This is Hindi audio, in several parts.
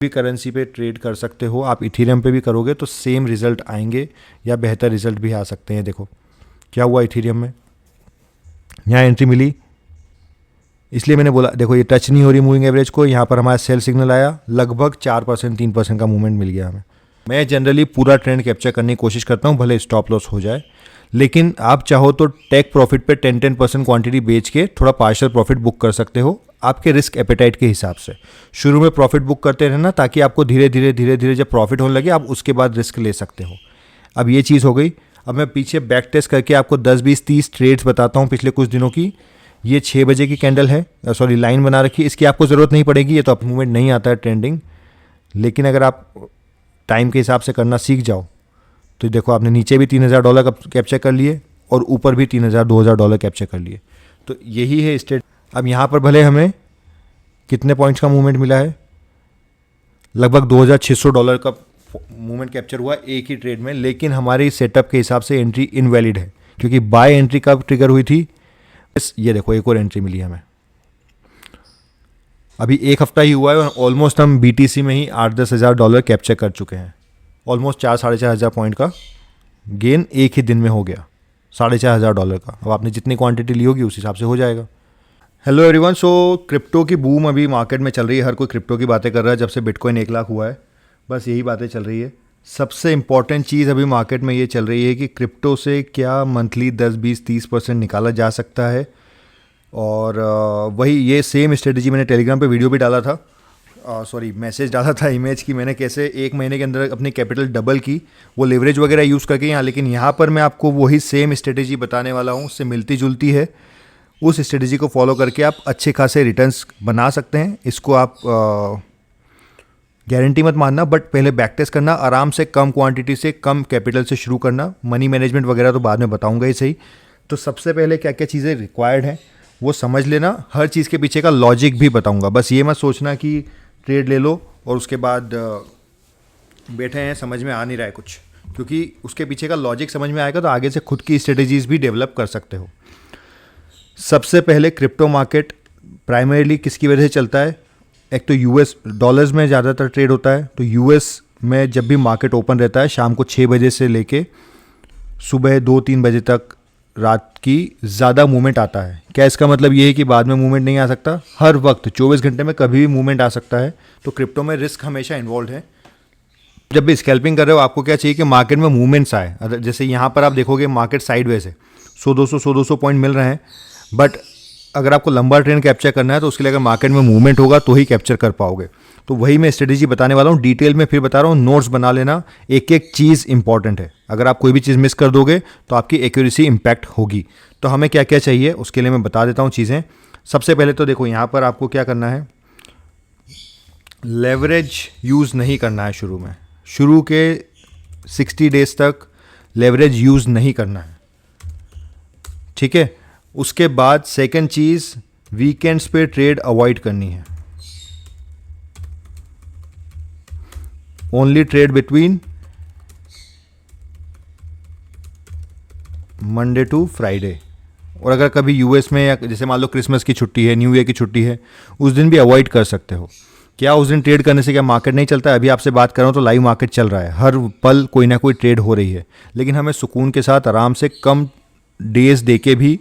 भी करेंसी पे ट्रेड कर सकते हो। आप इथेरियम पे भी करोगे तो सेम रिजल्ट आएंगे या बेहतर रिजल्ट भी आ सकते हैं। देखो क्या हुआ इथेरियम में, यहाँ एंट्री मिली, इसलिए मैंने बोला देखो ये टच नहीं हो रही मूविंग एवरेज को। यहाँ पर हमारा सेल सिग्नल आया, लगभग 4% 3% का मूवमेंट मिल गया हमें। मैं जनरली पूरा ट्रेंड कैप्चर करने की कोशिश करता हूँ, भले स्टॉप लॉस हो जाए, लेकिन आप चाहो तो टेक प्रॉफिट पे 10% क्वांटिटी बेच के थोड़ा पार्शियल प्रॉफिट बुक कर सकते हो आपके रिस्क एपेटाइट के हिसाब से। शुरू में प्रॉफिट बुक करते रहना ताकि आपको धीरे धीरे जब प्रॉफिट होने लगे आप उसके बाद रिस्क ले सकते हो। अब ये चीज़ हो गई। अब मैं पीछे बैक टेस्ट करके आपको 10 20 30 ट्रेड्स बताता हूँ पिछले कुछ दिनों की। ये 6 बजे की कैंडल है, सॉरी लाइन बना रखी है, इसकी आपको ज़रूरत नहीं पड़ेगी, ये तो अप मूवमेंट नहीं आता है ट्रेंडिंग। लेकिन अगर आप टाइम के हिसाब से करना सीख जाओ तो देखो आपने नीचे भी $3000 कैप्चर कर लिए और ऊपर भी $2000 कैप्चर कर लिए। तो यही है स्टेट। अब यहाँ पर भले हमें कितने पॉइंट्स का मूवमेंट मिला है, लगभग $2600 का मूवमेंट कैप्चर हुआ एक ही ट्रेड में, लेकिन हमारे सेटअप के हिसाब से एंट्री इनवैलिड है क्योंकि बाय एंट्री कब ट्रिगर हुई थी। ये देखो एक और एंट्री मिली हमें, अभी एक हफ्ता ही हुआ है और ऑलमोस्ट हम BTC में ही $8-10 कैप्चर कर चुके हैं। ऑलमोस्ट 4-4.5 हज़ार पॉइंट का गेन एक ही दिन में हो गया, $4.5 का। अब आपने जितनी क्वांटिटी ली होगी उस हिसाब से हो जाएगा। हेलो एवरीवन, सो क्रिप्टो की बूम अभी मार्केट में चल रही है, हर कोई क्रिप्टो की बातें कर रहा है जब से बिटकॉइन 1 लाख हुआ है, बस यही बातें चल रही है। सबसे इम्पॉर्टेंट चीज़ अभी मार्केट में ये चल रही है कि क्रिप्टो से क्या मंथली 10-20-30% निकाला जा सकता है। और वही ये सेम स्ट्रेटजी मैंने टेलीग्राम पे वीडियो भी डाला था, सॉरी मैसेज डाला था इमेज की मैंने, कैसे 1 महीने के अंदर अपनी कैपिटल डबल की, वो लेवरेज वगैरह यूज़ करके यहाँ। लेकिन यहाँ पर मैं आपको वही सेम स्ट्रेटजी बताने वाला हूँ, उससे मिलती जुलती है। उस स्ट्रेटजी को फॉलो करके आप अच्छे खासे रिटर्न्स बना सकते हैं। इसको आप गारंटी मत मानना, बट पहले बैक टेस्ट करना, आराम से कम क्वांटिटी से कम कैपिटल से शुरू करना। मनी मैनेजमेंट वगैरह तो बाद में बताऊंगा ही सही। तो सबसे पहले क्या क्या चीज़ें रिक्वायर्ड हैं वो समझ लेना, हर चीज़ के पीछे का लॉजिक भी बताऊंगा। बस ये मत सोचना कि ट्रेड ले लो और उसके बाद बैठे हैं समझ में आ नहीं रहा है कुछ, क्योंकि उसके पीछे का लॉजिक समझ में आएगा तो आगे से खुद की स्ट्रेटजीज भी डेवलप कर सकते हो। सबसे पहले क्रिप्टो मार्केट प्राइमरीली किसकी वजह से चलता है, एक तो US डॉलर्स में ज़्यादातर ट्रेड होता है। तो US में जब भी मार्केट ओपन रहता है शाम को 6 बजे से लेके सुबह 2-3 बजे तक रात की ज़्यादा मूवमेंट आता है। क्या इसका मतलब ये है कि बाद में मूवमेंट नहीं आ सकता? हर वक्त 24 घंटे में कभी भी मूवमेंट आ सकता है। तो क्रिप्टो में रिस्क हमेशा इन्वॉल्व है। जब भी स्कैल्पिंग कर रहे हो आपको क्या चाहिए कि मार्केट में मूवमेंट्स आए। जैसे यहाँ पर आप देखोगे मार्केट साइडवेज है, 100-200 पॉइंट मिल रहे हैं, बट अगर आपको लंबा ट्रेंड कैप्चर करना है तो उसके लिए अगर मार्केट में मूवमेंट होगा तो ही कैप्चर कर पाओगे। तो वही मैं स्ट्रेटेजी बताने वाला हूँ, डिटेल में फिर बता रहा हूँ, नोट्स बना लेना, एक एक चीज़ इंपॉर्टेंट है। अगर आप कोई भी चीज़ मिस कर दोगे तो आपकी एक्यूरेसी इम्पैक्ट होगी। तो हमें क्या क्या चाहिए उसके लिए मैं बता देता हूँ चीज़ें। सबसे पहले तो देखो यहाँ पर आपको क्या करना है, लेवरेज यूज़ नहीं करना है शुरू में। शुरू के 60 डेज तक लेवरेज यूज़ नहीं करना है, ठीक है। उसके बाद सेकंड चीज़, वीकेंड्स पे ट्रेड अवॉइड करनी है। Only trade between Monday to Friday. और अगर कभी यूएस में या जैसे मान लो क्रिसमस की छुट्टी है, न्यू ईयर की छुट्टी है, उस दिन भी अवॉइड कर सकते हो। क्या उस दिन ट्रेड करने से क्या मार्केट नहीं चलता है? अभी आपसे बात कर रहा हूँ तो लाइव मार्केट चल रहा है, हर पल कोई ना कोई ट्रेड हो रही है, लेकिन हमें सुकून के साथ आराम से कम डेज देके भी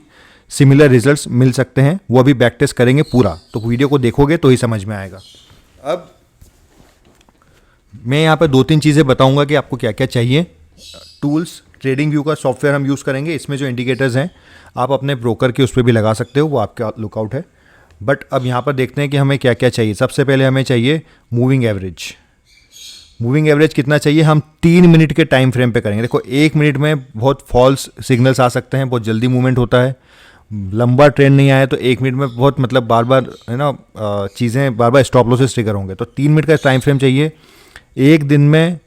सिमिलर रिजल्ट्स मिल सकते हैं। वो अभी बैक टेस्ट करेंगे पूरा, तो वीडियो को देखोगे तो ही समझ में आएगा। अब मैं यहाँ पर 2-3 चीज़ें बताऊंगा कि आपको क्या क्या चाहिए। टूल्स, ट्रेडिंग व्यू का सॉफ्टवेयर हम यूज़ करेंगे। इसमें जो इंडिकेटर्स हैं आप अपने ब्रोकर के उस पर भी लगा सकते हो, वो आपका लुकआउट है। बट अब यहाँ पर देखते हैं कि हमें क्या क्या चाहिए। सबसे पहले हमें चाहिए मूविंग एवरेज। मूविंग एवरेज कितना चाहिए? हम 3 मिनट के टाइम फ्रेम पे करेंगे। देखो 1 मिनट में बहुत फॉल्स सिग्नल्स आ सकते हैं, बहुत जल्दी मूवमेंट होता है। लंबा ट्रेंड नहीं आया तो 1 मिनट में बहुत मतलब बार बार है ना चीज़ें बार बार स्टॉप लॉसेस ट्रिगर होंगे। तो 3 मिनट का टाइम फ्रेम चाहिए। एक दिन में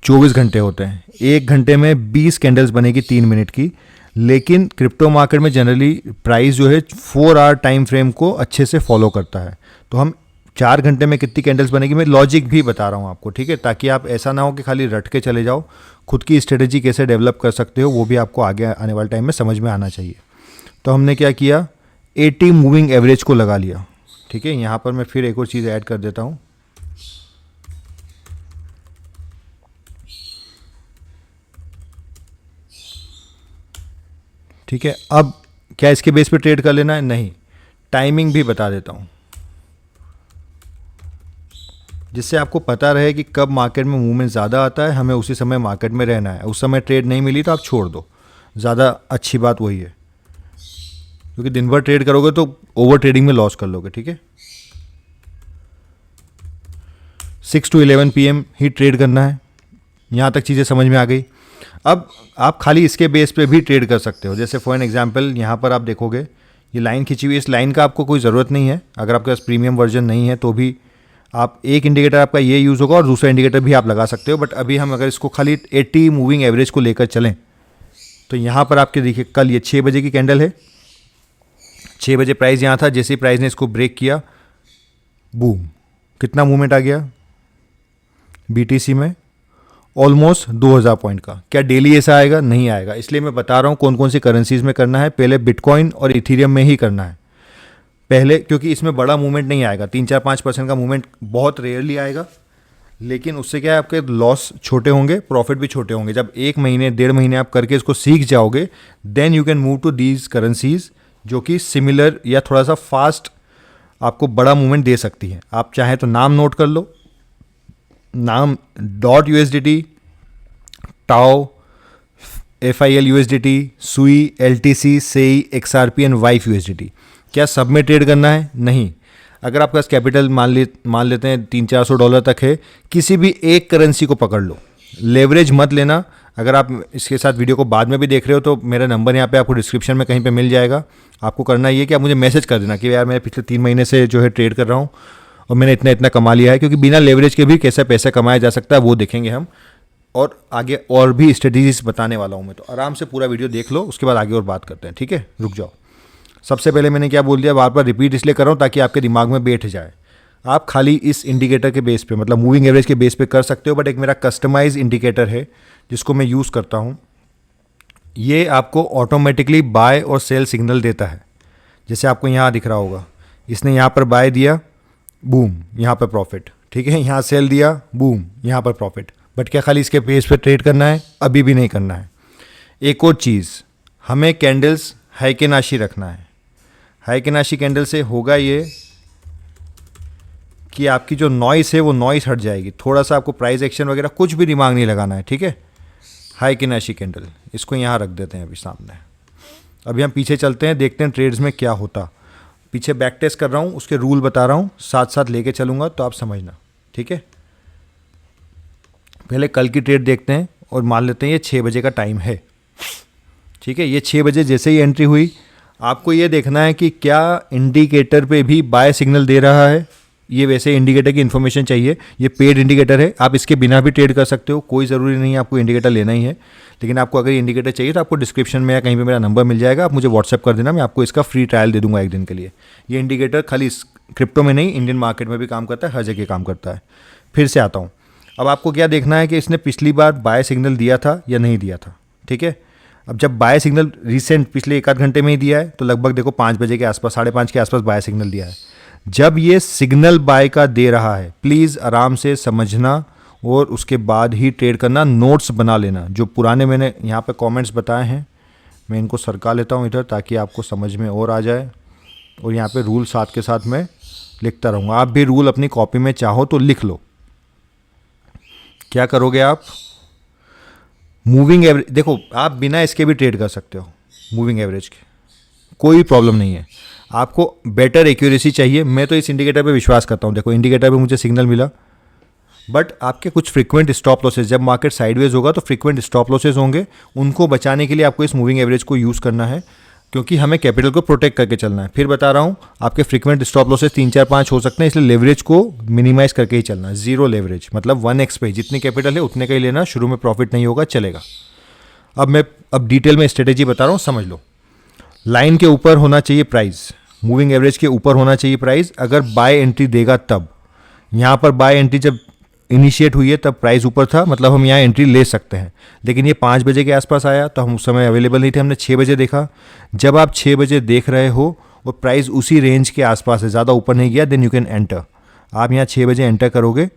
24 घंटे होते हैं, 1 घंटे में 20 कैंडल्स बनेगी 3 मिनट की। लेकिन क्रिप्टो मार्केट में जनरली प्राइस जो है 4 आवर टाइम फ्रेम को अच्छे से फॉलो करता है। तो हम 4 घंटे में कितनी कैंडल्स बनेगी मैं लॉजिक भी बता रहा हूँ आपको, ठीक है, ताकि आप ऐसा ना हो कि खाली रट के चले जाओ। खुद की स्ट्रेटेजी कैसे डेवलप कर सकते हो वो भी आपको आगे आने वाले टाइम में समझ में आना चाहिए। तो हमने क्या किया, 80 मूविंग एवरेज को लगा लिया, ठीक है। यहाँ पर मैं फिर एक और चीज़ ऐड कर देता हूँ। ठीक है, अब क्या इसके बेस पे ट्रेड कर लेना है? नहीं, टाइमिंग भी बता देता हूँ जिससे आपको पता रहे कि कब मार्केट में मूवमेंट ज़्यादा आता है, हमें उसी समय मार्केट में रहना है। उस समय ट्रेड नहीं मिली तो आप छोड़ दो, ज़्यादा अच्छी बात वही है, क्योंकि दिन भर ट्रेड करोगे तो ओवर ट्रेडिंग में लॉस कर लोगे। ठीक है, 6 to 11 PM ही ट्रेड करना है। यहाँ तक चीज़ें समझ में आ गई। अब आप खाली इसके बेस पे भी ट्रेड कर सकते हो। जैसे फॉर एन एग्जांपल यहाँ पर आप देखोगे ये लाइन खींची हुई, इस लाइन का आपको कोई ज़रूरत नहीं है। अगर आपके पास प्रीमियम वर्जन नहीं है तो भी आप एक इंडिकेटर आपका ये यूज़ होगा और दूसरा इंडिकेटर भी आप लगा सकते हो। बट अभी हम अगर इसको खाली 80 मूविंग एवरेज को लेकर चलें तो यहाँ पर आपके देखिए कल ये 6 बजे की कैंडल है, 6 बजे प्राइस यहाँ था, जैसे ही प्राइस ने इसको ब्रेक किया, बूम, कितना मूवमेंट आ गया BTC में, ऑलमोस्ट 2000 पॉइंट का। क्या डेली ऐसा आएगा? नहीं आएगा। इसलिए मैं बता रहा हूँ कौन कौन सी करेंसीज में करना है। पहले बिटकॉइन और इथीरियम में ही करना है पहले, क्योंकि इसमें बड़ा मूवमेंट नहीं आएगा। 3-4-5% का मूवमेंट बहुत रेयरली आएगा, लेकिन उससे क्या है आपके लॉस छोटे होंगे, प्रॉफिट भी छोटे होंगे। जब 1 महीने 1.5 महीने आप करके इसको सीख जाओगे, then you can move to these currencies जो कि सिमिलर या थोड़ा सा फास्ट आपको बड़ा मूवमेंट दे सकती है। आप चाहें तो नाम नोट कर लो, नाम .USDT, टाओ, FIL USDT, सुई, LTC, सेई, XRP एंड वाइफ USDT। क्या सब में ट्रेड करना है? नहीं। अगर आपके पास कैपिटल मान लेते हैं $300-400 तक है, किसी भी एक करेंसी को पकड़ लो, लेवरेज मत लेना। अगर आप इसके साथ वीडियो को बाद में भी देख रहे हो तो मेरा नंबर यहाँ पे आपको डिस्क्रिप्शन में कहीं पे मिल जाएगा। आपको करना ये कि आप मुझे मैसेज कर देना कि यार मैं पिछले 3 महीने से जो है ट्रेड कर रहा हूँ और मैंने इतना इतना कमा लिया है। क्योंकि बिना लेवरेज के भी कैसे पैसा कमाया जा सकता है वो देखेंगे हम, और आगे और भी स्ट्रेटजीज बताने वाला हूँ मैं। तो आराम से पूरा वीडियो देख लो, उसके बाद आगे और बात करते हैं। ठीक है, रुक जाओ। सबसे पहले मैंने क्या बोल दिया, बार बार रिपीट इसलिए कर रहा हूँ ताकि आपके दिमाग में बैठ जाए। आप खाली इस इंडिकेटर के बेस पे, मतलब मूविंग एवरेज के बेस पे कर सकते हो, बट एक मेरा कस्टमाइज इंडिकेटर है जिसको मैं यूज़ करता हूँ। ये आपको ऑटोमेटिकली बाय और सेल सिग्नल देता है। जैसे आपको यहाँ दिख रहा होगा, इसने यहाँ पर बाय दिया, बूम, यहाँ पर प्रॉफिट। ठीक है, यहाँ सेल दिया, बूम, यहाँ पर प्रॉफिट। बट क्या खाली इसके बेस पे ट्रेड करना है? अभी भी नहीं करना है। एक और चीज़, हमें कैंडल्स हाइकेनाशी रखना है। हाइकेनाशी कैंडल से होगा ये कि आपकी जो नॉइस है वो नॉइस हट जाएगी। थोड़ा सा आपको प्राइस एक्शन वगैरह कुछ भी दिमाग नहीं लगाना है। ठीक है, हाइकेनाशी कैंडल, इसको यहाँ रख देते हैं अभी सामने। अभी हम पीछे चलते हैं, देखते हैं ट्रेड्स में क्या होता। पीछे बैक टेस्ट कर रहा हूँ, उसके रूल बता रहा हूँ, साथ साथ लेके चलूँगा तो आप समझना। ठीक है, पहले कल की ट्रेड देखते हैं और मान लेते हैं ये 6 बजे का टाइम है। ठीक है, ये 6 बजे जैसे ही एंट्री हुई, आपको ये देखना है कि क्या इंडिकेटर पे भी बाय सिग्नल दे रहा है। ये वैसे इंडिकेटर की इन्फॉर्मेशन चाहिए, ये पेड इंडिकेटर है, आप इसके बिना भी ट्रेड कर सकते हो, कोई ज़रूरी नहीं है आपको इंडिकेटर लेना ही है। लेकिन आपको अगर इंडिकेटर चाहिए तो आपको डिस्क्रिप्शन में या कहीं पे मेरा नंबर मिल जाएगा, आप मुझे व्हाट्सएप कर देना, मैं आपको इसका फ्री ट्रायल दे दूंगा 1 दिन के लिए। ये इंडिकेटर खाली क्रिप्टो में नहीं, इंडियन मार्केट में भी काम करता है, हर जगह काम करता है। फिर से आता हूँ, अब आपको क्या देखना है कि इसने पिछली बार बाय सिग्नल दिया था या नहीं दिया था। ठीक है, अब जब बाय सिग्नल रिसेंट पिछले 1 आध घंटे में ही दिया है तो लगभग देखो 5 बजे के आसपास, 5:30 के आसपास बाय सिग्नल दिया है। जब ये सिग्नल बाय का दे रहा है, प्लीज़ आराम से समझना और उसके बाद ही ट्रेड करना। नोट्स बना लेना, जो पुराने मैंने यहाँ पे कमेंट्स बताए हैं मैं इनको सरका लेता हूँ इधर ताकि आपको समझ में और आ जाए। और यहाँ पे रूल साथ के साथ मैं लिखता रहूँगा, आप भी रूल अपनी कॉपी में चाहो तो लिख लो। क्या करोगे आप, मूविंग एवरेज देखो, आप बिना इसके भी ट्रेड कर सकते हो मूविंग एवरेज के, कोई प्रॉब्लम नहीं है। आपको बेटर एक्यूरेसी चाहिए, मैं तो इस इंडिकेटर पे विश्वास करता हूँ। देखो इंडिकेटर पे मुझे सिग्नल मिला, बट आपके कुछ फ्रीक्वेंट स्टॉप लॉसेस, जब मार्केट साइडवेज होगा तो फ्रीक्वेंट स्टॉप लॉसेस होंगे, उनको बचाने के लिए आपको इस मूविंग एवरेज को यूज़ करना है, क्योंकि हमें कैपिटल को प्रोटेक्ट करके चलना है। फिर बता रहा हूँ, आपके फ्रीक्वेंट स्टॉप लॉसेस 3, 4, 5 हो सकते हैं, इसलिए लेवरेज को मिनिमाइज करके ही चलना है। 0 लेवरेज, मतलब 1x पे जितनी कैपिटल है उतने का ही लेना, शुरू में प्रॉफिट नहीं होगा, चलेगा। अब डिटेल में स्ट्रेटेजी बता रहा हूँ, समझ लो। लाइन के ऊपर होना चाहिए प्राइस, मूविंग एवरेज के ऊपर होना चाहिए प्राइस। अगर बाय एंट्री देगा तब, यहाँ पर बाय एंट्री जब इनिशिएट हुई है तब प्राइस ऊपर था, मतलब हम यहाँ एंट्री ले सकते हैं। लेकिन ये 5 बजे के आसपास आया तो हम उस समय अवेलेबल नहीं थे, हमने 6 बजे देखा। जब आप 6 बजे देख रहे हो और प्राइस उसी रेंज के आसपास है, ज़्यादा ऊपर नहीं गया, देन यू कैन एंटर। आप यहाँ 6 बजे एंटर करोगे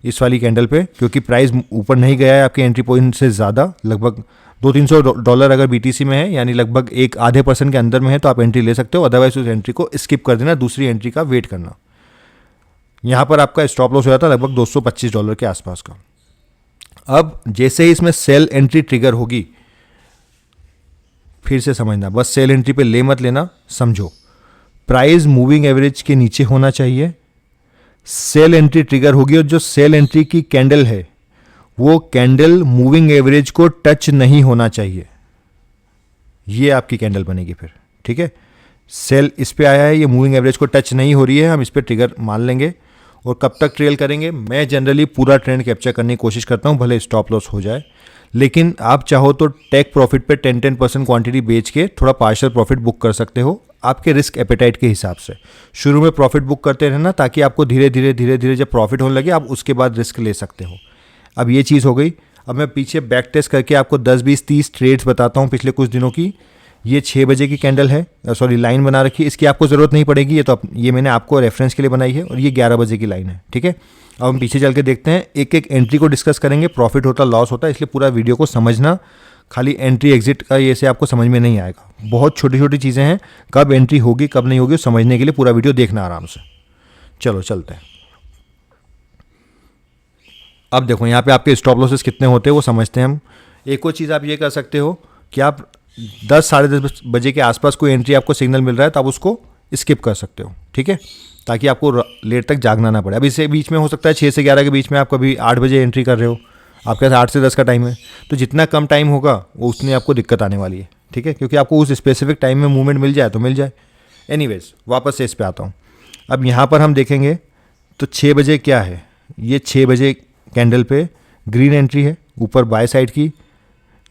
इस वाली कैंडल पे, क्योंकि प्राइस ऊपर नहीं गया है आपके एंट्री पॉइंट से ज़्यादा, लगभग $200-300 अगर BTC में है, यानी लगभग एक आधे % के अंदर में है, तो आप एंट्री ले सकते हो। अदरवाइज उस एंट्री को स्किप कर देना, दूसरी एंट्री का वेट करना। यहाँ पर आपका स्टॉप लॉस हो जाता है लगभग $225 के आसपास का। अब जैसे ही इसमें सेल एंट्री ट्रिगर होगी, फिर से समझना, बस सेल एंट्री पे ले मत लेना, समझो प्राइस मूविंग एवरेज के नीचे होना चाहिए। सेल एंट्री ट्रिगर होगी और जो सेल एंट्री की कैंडल है वो कैंडल मूविंग एवरेज को टच नहीं होना चाहिए, ये आपकी कैंडल बनेगी फिर। ठीक है, सेल इस पे आया है, ये मूविंग एवरेज को टच नहीं हो रही है, हम इस पे ट्रिगर मान लेंगे। और कब तक ट्रेल करेंगे? मैं जनरली पूरा ट्रेंड कैप्चर करने की कोशिश करता हूँ, भले स्टॉप लॉस हो जाए। लेकिन आप चाहो तो टेक प्रॉफिट पे 10% क्वांटिटी बेच के थोड़ा पार्शियल प्रॉफिट बुक कर सकते हो, आपके रिस्क एपेटाइट के हिसाब से। शुरू में प्रॉफिट बुक करते रहना, ताकि आपको धीरे धीरे जब प्रॉफिट होने लगे आप उसके बाद रिस्क ले सकते हो। अब ये चीज़ हो गई। अब मैं पीछे बैक टेस्ट करके आपको 10, 20, 30 ट्रेड्स बताता हूँ पिछले कुछ दिनों की। ये 6 बजे की कैंडल है, सॉरी लाइन बना रखी है, इसकी आपको ज़रूरत नहीं पड़ेगी, ये मैंने आपको रेफरेंस के लिए बनाई है। और ये 11 बजे की लाइन है। ठीक है, अब हम पीछे चल के देखते हैं, एक एक एंट्री को डिस्कस करेंगे। प्रॉफिट होता लॉस होता है, इसलिए पूरा वीडियो को समझना, खाली एंट्री एग्जिट का ये से आपको समझ में नहीं आएगा। बहुत छोटी छोटी चीज़ें हैं, कब एंट्री होगी कब नहीं होगी समझने के लिए पूरा वीडियो देखना आराम से। चलो चलते हैं। अब देखो यहाँ पे आपके स्टॉप लॉसेस कितने होते हैं वो समझते हैं हम। एक और चीज़ आप ये कर सकते हो कि आप 10, साढ़े 10 बजे के आसपास कोई एंट्री आपको सिग्नल मिल रहा है तो आप उसको स्किप कर सकते हो। ठीक है, ताकि आपको लेट तक जागना ना पड़े। अब इससे बीच में हो सकता है 6 से 11 के बीच में आप कभी 8 बजे एंट्री कर रहे हो, आपके पास 8 से 10 का टाइम है, तो जितना कम टाइम होगा वो उतनी आपको दिक्कत आने वाली है। ठीक है, क्योंकि आपको उस स्पेसिफिक टाइम में मूवमेंट मिल जाए तो मिल जाए। एनीवेज, वापस से इस पे आता हूँ। अब यहाँ पर हम देखेंगे तो 6 बजे क्या है, ये 6 बजे कैंडल पे ग्रीन एंट्री है ऊपर बाय साइड की।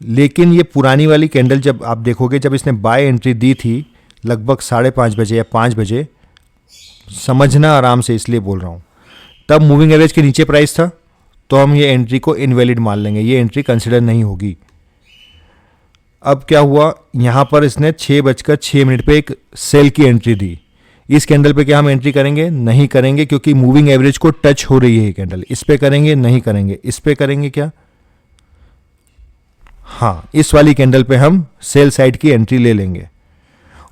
लेकिन ये पुरानी वाली कैंडल जब आप देखोगे, जब इसने बाय एंट्री दी थी लगभग 5:30 बजे या 5 बजे, समझना आराम से इसलिए बोल रहा हूँ, तब मूविंग एवरेज के नीचे प्राइस था, तो हम ये एंट्री को इनवैलिड मान लेंगे, ये एंट्री कंसिडर नहीं होगी। अब क्या हुआ, यहाँ पर इसने 6:06 पे एक सेल की एंट्री दी। इस कैंडल पे क्या हम एंट्री करेंगे? नहीं करेंगे, क्योंकि मूविंग एवरेज को टच हो रही है ये कैंडल। इस पे करेंगे? नहीं करेंगे। इस पे करेंगे क्या? हाँ, इस वाली कैंडल पे हम सेल साइड की एंट्री ले लेंगे।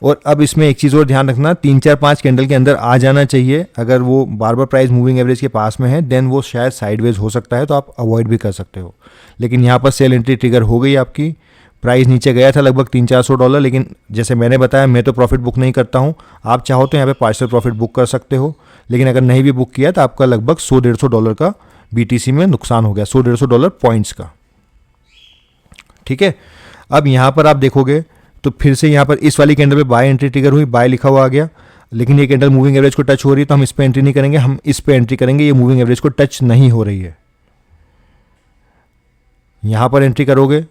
और अब इसमें एक चीज़ और ध्यान रखना, 3, 4, 5 कैंडल के अंदर आ जाना चाहिए। अगर वो बार बार प्राइस मूविंग एवरेज के पास में है देन वो शायद साइडवेज हो सकता है, तो आप अवॉइड भी कर सकते हो। लेकिन यहाँ पर सेल एंट्री ट्रिगर हो गई आपकी, प्राइस नीचे गया था लगभग $300-400। लेकिन जैसे मैंने बताया, मैं तो प्रॉफिट बुक नहीं करता हूँ, आप चाहो तो यहाँ पे पार्शियल प्रॉफिट बुक कर सकते हो। लेकिन अगर नहीं भी बुक किया तो आपका लगभग $100-150 का BTC में नुकसान हो गया, $100-150 पॉइंट्स का। ठीक है, अब यहाँ पर आप देखोगे तो फिर से यहाँ पर इस वाली कैंडल पे बाय एंट्री ट्रिगर हुई, बाय लिखा हुआ आ गया। लेकिन ये कैंडल मूविंग एवरेज को टच हो रही है, तो हम इस पे एंट्री नहीं करेंगे, हम इस पे एंट्री करेंगे। ये मूविंग एवरेज को टच नहीं हो रही है, यहाँ पर एंट्री करोगे।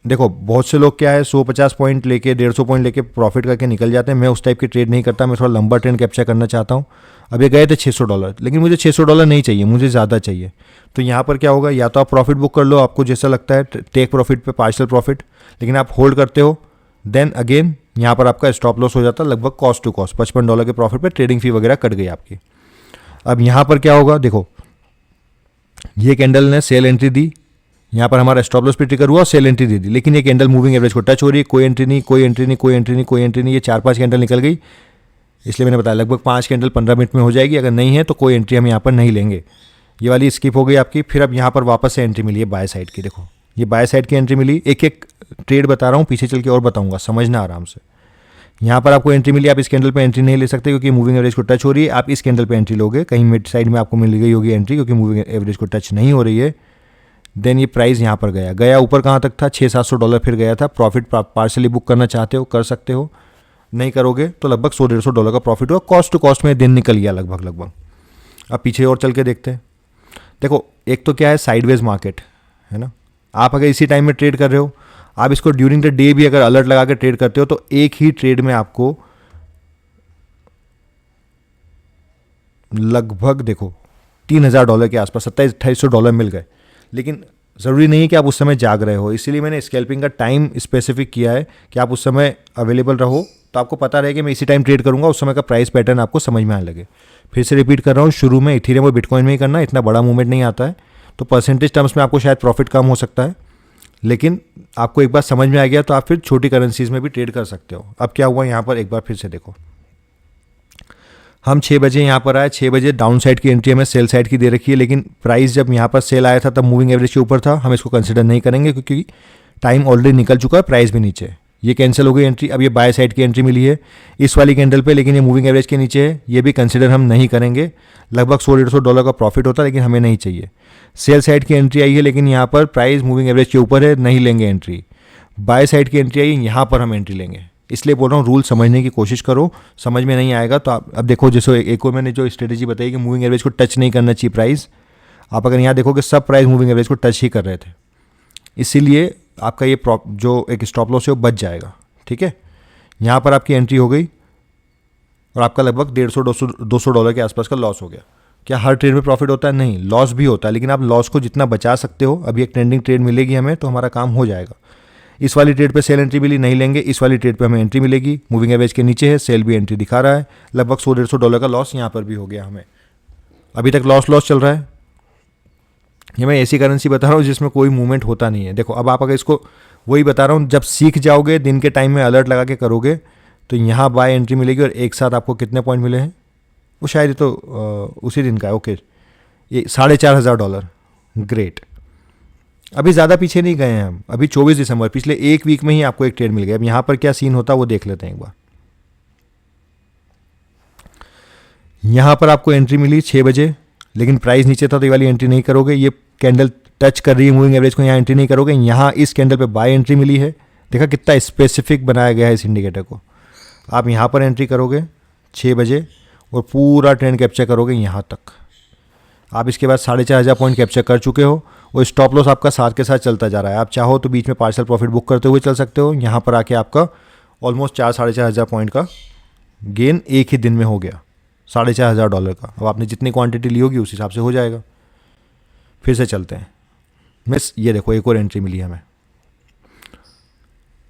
देखो बहुत से लोग क्या है 150 पॉइंट लेके 150 पॉइंट लेके प्रॉफिट करके निकल जाते हैं। मैं उस टाइप की ट्रेड नहीं करता, मैं थोड़ा लंबा ट्रेंड कैप्चर करना चाहता हूँ। अब ये गए थे $600, लेकिन मुझे $600 नहीं चाहिए, मुझे ज़्यादा चाहिए। तो यहाँ पर क्या होगा, या तो आप प्रॉफिट बुक कर लो, आपको जैसा लगता है टेक प्रॉफिट पे पार्शियल प्रॉफिट, लेकिन आप होल्ड करते हो, देन अगेन यहाँ पर आपका स्टॉप लॉस हो जाता है लगभग कॉस्ट टू कॉस्ट। $55 के प्रॉफिट पे ट्रेडिंग फी वगैरह कट गई आपकी। अब यहाँ पर क्या होगा, देखो ये कैंडल ने सेल एंट्री दी, यहाँ पर हमारा स्टॉप लॉस पे ट्रिगर हुआ और सेल एंट्री दे दी। लेकिन ये कैंडल मूविंग एवरेज को टच हो रही है, कोई एंट्री नहीं, कोई एंट्री नहीं, कोई एंट्री नहीं, कोई एंट्री नहीं। ये 4-5 कैंडल निकल गई, इसलिए मैंने बताया लगभग 5 कैंडल 15 मिनट में हो जाएगी। अगर नहीं है तो कोई एंट्री हम यहाँ पर नहीं लेंगे, ये वाली स्किप हो गई आपकी। फिर अब यहाँ पर वापस से एंट्री मिली है बाय साइड की। देखो ये बाय साइड की एंट्री मिली, एक एक ट्रेड बता रहा हूँ, पीछे चल के और बताऊँगा, समझना आराम से। यहाँ पर आपको एंट्री मिली, आप इस कैंडल पे एंट्री नहीं ले सकते क्योंकि मूविंग एवरेज को टच हो रही है। आप इस कैंडल पे एंट्री लोगे, कहीं मिड साइड में आपको मिल गई होगी एंट्री, क्योंकि मूविंग एवरेज को टच नहीं हो रही है। देन ये प्राइस यहाँ पर गया ऊपर कहाँ तक था, $600-700 फिर गया था। प्रॉफिट पार्सली बुक करना चाहते हो कर सकते हो, नहीं करोगे तो लगभग $100-150 का प्रॉफिट हुआ। कॉस्ट टू कॉस्ट में दिन निकल गया लगभग। अब पीछे और चल के देखते हैं। देखो एक तो क्या है, साइडवेज मार्केट है ना। आप अगर इसी टाइम में ट्रेड कर रहे हो, आप इसको ड्यूरिंग द डे भी अगर अलर्ट लगा के ट्रेड करते हो, तो एक ही ट्रेड में आपको लगभग देखो $3000 के आसपास $2700-2800 मिल गए। लेकिन ज़रूरी नहीं है कि आप उस समय जाग रहे हो, इसीलिए मैंने स्कैल्पिंग का टाइम स्पेसिफिक किया है कि आप उस समय अवेलेबल रहो, तो आपको पता रहे कि मैं इसी टाइम ट्रेड करूंगा, उस समय का प्राइस पैटर्न आपको समझ में आने लगे। फिर से रिपीट कर रहा हूँ, शुरू में इथेरियम और बिटकॉइन में ही करना, इतना बड़ा मूवमेंट नहीं आता है, तो परसेंटेज टर्म्स में आपको शायद प्रॉफिट कम हो सकता है। लेकिन आपको एक बार समझ में आ गया तो आप फिर छोटी करेंसीज में भी ट्रेड कर सकते हो। अब क्या हुआ यहाँ पर, एक बार फिर से देखो, हम 6 बजे यहाँ पर आए, 6 बजे डाउन साइड की एंट्री हमें सेल साइड की दे रखी है, लेकिन प्राइस जब यहाँ पर सेल आया था तब मूविंग एवरेज के ऊपर था, हम इसको कंसिडर नहीं करेंगे क्योंकि टाइम ऑलरेडी निकल चुका है, प्राइस भी नीचे है। ये कैंसिल हो गई एंट्री। अब ये बाय साइड की एंट्री मिली है इस वाली कैंडल पे, लेकिन ये मूविंग एवरेज के नीचे है, ये भी कंसिडर हम नहीं करेंगे। लगभग $100-150 का प्रॉफिट होता है, लेकिन हमें नहीं चाहिए। सेल साइड की एंट्री आई है, लेकिन यहाँ पर प्राइस मूविंग एवरेज के ऊपर है, नहीं लेंगे एंट्री। बाय साइड की एंट्री आई है, यहाँ पर हम एंट्री लेंगे। इसलिए बोल रहा हूँ रूल समझने की कोशिश करो, समझ में नहीं आएगा तो आप अब देखो, जैसे एक और मैंने जो स्ट्रेटेजी बताई कि मूविंग एवरेज को टच नहीं करना चाहिए प्राइस, आप अगर यहाँ देखोगे सब प्राइस मूविंग एवरेज को टच ही कर रहे थे, इसीलिए आपका ये जो एक स्टॉप लॉस है वो बच जाएगा। ठीक है, यहाँ पर आपकी एंट्री हो गई और आपका लगभग $150-200 के आसपास का लॉस हो गया। क्या हर ट्रेड में प्रॉफिट होता है? नहीं, लॉस भी होता है, लेकिन आप लॉस को जितना बचा सकते हो, अभी एक ट्रेंडिंग ट्रेड मिलेगी हमें तो हमारा काम हो जाएगा। इस वाली ट्रेड पे सेल एंट्री मिली, नहीं लेंगे। इस वाली ट्रेड पे हमें एंट्री मिलेगी, मूविंग एवरेज के नीचे है, सेल भी एंट्री दिखा रहा है, लगभग $100-150 का लॉस यहाँ पर भी हो गया हमें। अभी तक लॉस चल रहा है। ये मैं ऐसी करेंसी बता रहा हूँ जिसमें कोई मूवमेंट होता नहीं है। देखो, अब आप अगर इसको, वही बता रहा हूँ, जब सीख जाओगे दिन के टाइम में अलर्ट लगा के करोगे तो यहाँ बाय एंट्री मिलेगी और एक साथ आपको कितने पॉइंट मिले हैं, वो शायद तो उसी दिन का है। ओके, ये $4,500, ग्रेट। अभी ज़्यादा पीछे नहीं गए हैं हम, अभी 24 दिसंबर, पिछले एक वीक में ही आपको एक ट्रेड मिल गया। अब यहाँ पर क्या सीन होता है वो देख लेते हैं एक बार। यहाँ पर आपको एंट्री मिली 6 बजे, लेकिन प्राइस नीचे था तो ये वाली एंट्री नहीं करोगे। ये कैंडल टच कर रही है मूविंग एवरेज को, यहाँ एंट्री नहीं करोगे। यहाँ इस कैंडल पे बाय एंट्री मिली है, देखा कितना स्पेसिफिक बनाया गया है इस इंडिकेटर को। आप यहाँ पर एंट्री करोगे 6 बजे और पूरा ट्रेंड कैप्चर करोगे यहाँ तक। आप इसके बाद 4,500 पॉइंट कैप्चर कर चुके हो और स्टॉप लॉस आपका साथ के साथ चलता जा रहा है। आप चाहो तो बीच में पार्शियल प्रॉफिट बुक करते हुए चल सकते हो। यहाँ पर आके आपका ऑलमोस्ट 4,000-4,500 पॉइंट का गेन एक ही दिन में हो गया, $4,500 का। अब आपने जितनी क्वांटिटी ली होगी उस हिसाब से हो जाएगा। फिर से चलते हैं। मिस, ये देखो एक और एंट्री मिली हमें।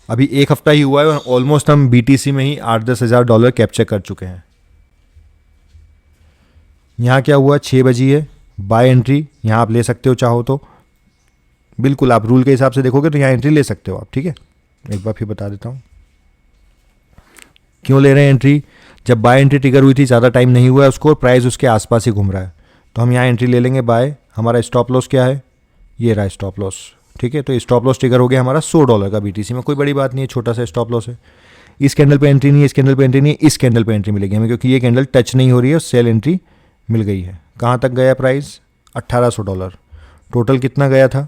अभी एक हफ्ता ही हुआ है और ऑलमोस्ट हम BTC में ही $8-10,000 कैप्चर कर चुके हैं। यहाँ क्या हुआ, 6 बजी है, बाय एंट्री यहाँ आप ले सकते हो चाहो तो, बिल्कुल आप रूल के हिसाब से देखोगे तो यहाँ एंट्री ले सकते हो आप। ठीक है, एक बार फिर बता देता हूँ क्यों ले रहे हैं एंट्री। जब बाय एंट्री ट्रिगर हुई थी, ज़्यादा टाइम नहीं हुआ है उसको, प्राइस उसके आसपास ही घूम रहा है, तो हम यहाँ एंट्री ले लेंगे बाय। हमारा स्टॉप लॉस क्या है, ये रहा स्टॉप लॉस। ठीक है, तो स्टॉप लॉस ट्रिगर हो गया हमारा $100 का BTC में, कोई बड़ी बात नहीं है, छोटा सा स्टॉप लॉस है। इस कैंडल पे एंट्री नहीं है, इस कैंडल पे एंट्री नहीं है, इस कैंडल पे एंट्री मिलेगी हमें क्योंकि ये कैंडल टच नहीं हो रही है और सेल एंट्री मिल गई है। कहाँ तक गया प्राइस, $1,800। टोटल कितना गया था,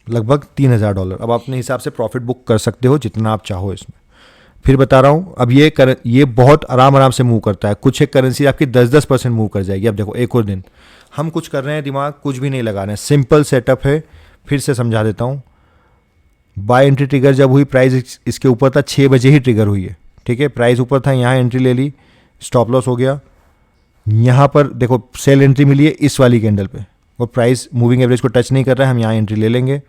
लगभग $3,000। अब अपने हिसाब से प्रॉफिट बुक कर सकते हो जितना आप चाहो इसमें। फिर बता रहा हूँ, अब ये बहुत आराम से मूव करता है। कुछ एक करेंसी आपकी 10% मूव कर जाएगी। अब देखो एक और दिन हम कुछ कर रहे हैं, दिमाग कुछ भी नहीं लगा रहे हैं, सिंपल सेटअप है। फिर से समझा देता हूँ। बाय एंट्री ट्रिगर जब हुई, प्राइस इसके ऊपर था, 6 बजे ही ट्रिगर हुई है। ठीक है, प्राइस ऊपर था, यहाँ एंट्री ले ली, स्टॉप लॉस हो गया। यहाँ पर देखो सेल एंट्री मिली है इस वाली कैंडल पे और प्राइस मूविंग एवरेज को टच नहीं कर रहा है, हम यहाँ एंट्री ले लेंगे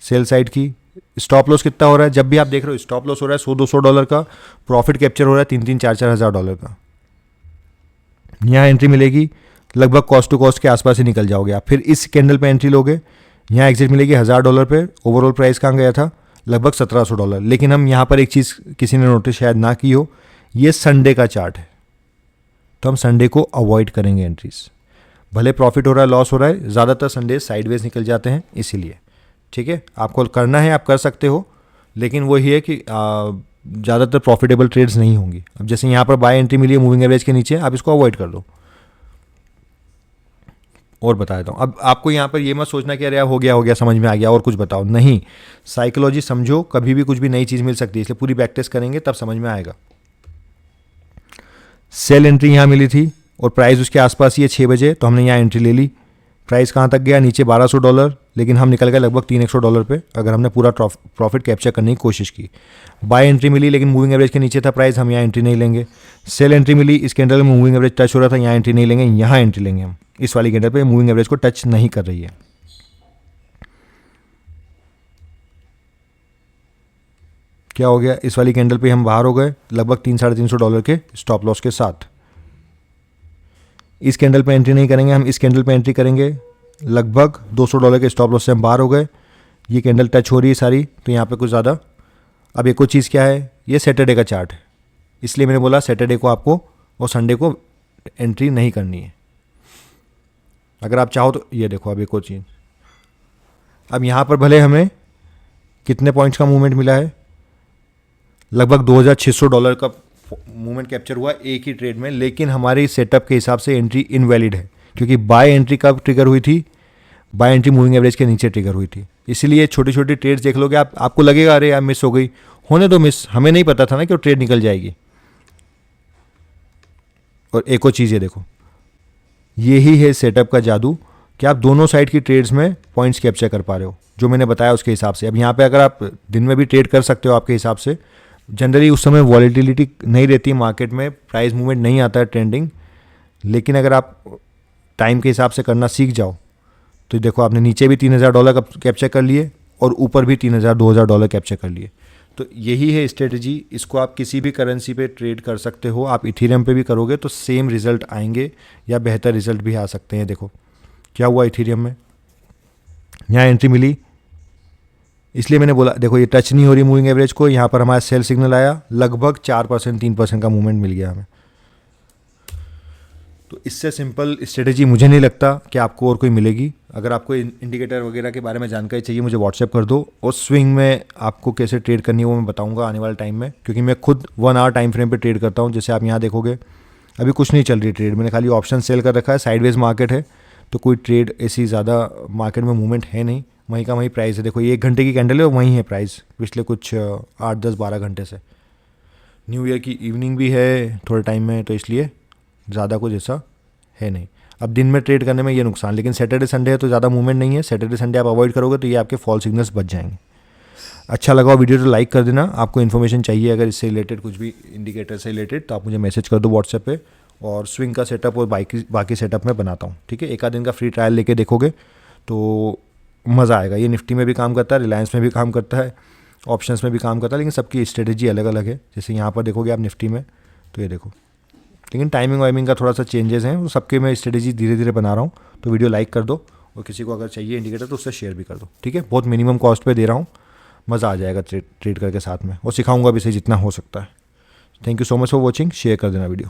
सेल साइड की। स्टॉप लॉस कितना हो रहा है, जब भी आप देख रहे हो स्टॉप लॉस हो रहा है $100-200 का, प्रॉफिट कैप्चर हो रहा है $3,000-4,000 का। यहाँ एंट्री मिलेगी, लगभग कॉस्ट टू कॉस्ट के आसपास ही निकल जाओगे आप। फिर इस कैंडल पे एंट्री लोगे, यहाँ एग्जिट मिलेगी $1,000 पे। ओवरऑल प्राइस कहाँ गया था, लगभग $1,700। लेकिन हम यहाँ पर एक चीज़ किसी ने नोटिस शायद ना की हो, ये संडे का चार्ट है, तो हम संडे को अवॉइड करेंगे एंट्रीज। भले प्रॉफिट हो रहा है लॉस हो रहा है, ज़्यादातर संडे साइडवेज निकल जाते हैं इसीलिए। ठीक है, आपको करना है आप कर सकते हो, लेकिन वही है कि ज़्यादातर प्रॉफिटेबल ट्रेड्स नहीं होंगी। अब जैसे यहाँ पर बाय एंट्री मिली है मूविंग एवरेज के नीचे, आप इसको अवॉइड कर दो। और बता देता हूँ, अब आपको यहाँ पर ये मत सोचना कि अरे हो गया समझ में आ गया और कुछ बताओ, नहीं। साइकोलॉजी समझो, कभी भी कुछ भी नई चीज़ मिल सकती है, इसलिए पूरी बैक टेस्ट करेंगे तब समझ में आएगा। सेल एंट्री यहाँ मिली थी और प्राइस उसके आसपास ही है 6 बजे, तो हमने यहाँ एंट्री ले ली। प्राइस कहाँ तक गया, नीचे $1,200, लेकिन हम निकल गए लगभग $300 पे, अगर हमने पूरा प्रॉफिट कैप्चर करने की कोशिश की। बाय एंट्री मिली, लेकिन मूविंग एवरेज के नीचे था प्राइस, हम यहाँ एंट्री नहीं लेंगे। सेल एंट्री मिली, इस कैंडल में मूविंग एवरेज टच हो रहा था, यहाँ एंट्री नहीं लेंगे, यहाँ एंट्री लेंगे हम। इस वाली कैंडल पे मूविंग एवरेज को टच नहीं कर रही है। क्या हो गया, इस वाली कैंडल पे हम बाहर हो गए लगभग $300-350 के स्टॉप लॉस के साथ। इस कैंडल पे एंट्री नहीं करेंगे, हम इस कैंडल पे एंट्री करेंगे। लगभग $200 के स्टॉप लॉस से हम बाहर हो गए। ये कैंडल टच हो रही है सारी, तो यहाँ पे कुछ ज़्यादा। अब एक और चीज़ क्या है, ये सैटरडे का चार्ट है, इसलिए मैंने बोला सैटरडे को आपको और संडे को एंट्री नहीं करनी है। अगर आप चाहो तो ये देखो, अब एक और चीज़, अब यहाँ पर भले हमें कितने पॉइंट्स का मूवमेंट मिला है, लगभग $2,600 का मूवमेंट कैप्चर हुआ एक ही ट्रेड में, लेकिन हमारे सेटअप के हिसाब से एंट्री इनवैलिड है, क्योंकि बाय एंट्री कब ट्रिगर हुई थी, बाय एंट्री मूविंग एवरेज के नीचे ट्रिगर हुई थी। इसीलिए छोटी छोटी ट्रेड्स देख लोगे आप, आपको लगेगा अरे यार मिस हो गई, होने दो मिस, हमें नहीं पता था ना कि वो ट्रेड निकल जाएगी। और एक और चीज़ ये देखो, यही है सेटअप का जादू कि आप दोनों साइड की ट्रेड्स में पॉइंट्स कैप्चर कर पा रहे हो, जो मैंने बताया उसके हिसाब से। अब यहाँ पे अगर आप दिन में भी ट्रेड कर सकते हो आपके हिसाब से, जनरली उस समय वॉलेटिलिटी नहीं रहती मार्केट में, प्राइस मूवमेंट नहीं आता है ट्रेंडिंग, लेकिन अगर आप टाइम के हिसाब से करना सीख जाओ तो देखो आपने नीचे भी $3,000 कैप्चर कर लिए और ऊपर भी $2,000 कैप्चर कर लिए। तो यही है स्ट्रेटजी, इसको आप किसी भी करेंसी पे ट्रेड कर सकते हो। आप इथेरियम पे भी करोगे तो सेम रिजल्ट आएंगे या बेहतर रिजल्ट भी आ सकते हैं। देखो क्या हुआ इथेरियम में, यहाँ एंट्री मिली, इसलिए मैंने बोला देखो ये टच नहीं हो रही मूविंग एवरेज को, यहाँ पर हमारा सेल सिग्नल आया, लगभग 4% 3% का मूवमेंट मिल गया हमें। तो इससे सिंपल स्ट्रेटेजी मुझे नहीं लगता कि आपको और कोई मिलेगी। अगर आपको इंडिकेटर वगैरह के बारे में जानकारी चाहिए मुझे व्हाट्सएप कर दो, और स्विंग में आपको कैसे ट्रेड करनी है वो मैं बताऊंगा आने वाले टाइम में, क्योंकि मैं खुद 1 आवर टाइम फ्रेम पे ट्रेड करता हूं। जैसे आप यहाँ देखोगे अभी कुछ नहीं चल रही ट्रेड, मैंने खाली ऑप्शन सेल कर रखा है, साइडवेज मार्केट है, तो कोई ट्रेड ऐसी ज़्यादा मार्केट में मूवमेंट है नहीं, वहीं का वहीं प्राइस है। देखो ये 1 घंटे की कैंडल है और वहीं है प्राइस पिछले कुछ 8 10 12 घंटे से। न्यू ईयर की इवनिंग भी है थोड़े टाइम में, तो इसलिए ज़्यादा कुछ ऐसा है नहीं। अब दिन में ट्रेड करने में ये नुकसान, लेकिन सैटरडे संडे है तो ज़्यादा मूवमेंट नहीं है, सैटरडे संडे आप अवॉइड करोगे तो ये आपके फॉल सिग्नल्स बच जाएंगे। अच्छा लगा वीडियो तो लाइक कर देना। आपको इन्फॉर्मेशन चाहिए अगर इससे रिलेटेड कुछ भी इंडिकेटर से रिलेटेड तो आप मुझे मैसेज कर दो व्हाट्सएप पे, और स्विंग का सेटअप और बाकी सेटअप मैं बनाता हूँ, ठीक है। एक आध दिन का फ्री ट्रायल लेके देखोगे तो मज़ा आएगा। ये निफ्टी में भी काम करता है, रिलायंस में भी काम करता है, ऑप्शंस में भी काम करता है, लेकिन सबकी स्ट्रेटेजी अलग अलग है। जैसे यहाँ पर देखोगे आप निफ्टी में तो ये देखो, लेकिन टाइमिंग वाइमिंग का थोड़ा सा चेंजेस हैं, वो सबके मैं स्ट्रेटेजी धीरे धीरे बना रहा हूँ। तो वीडियो लाइक कर दो, और किसी को अगर चाहिए इंडिकेटर तो उससे शेयर भी कर दो, ठीक है। बहुत मिनिमम कॉस्ट पे दे रहा हूँ, मज़ा आ जाएगा ट्रेड करके साथ में, और सिखाऊंगा भी सही जितना हो सकता है। Thank you so much for watching, share कर देना वीडियो।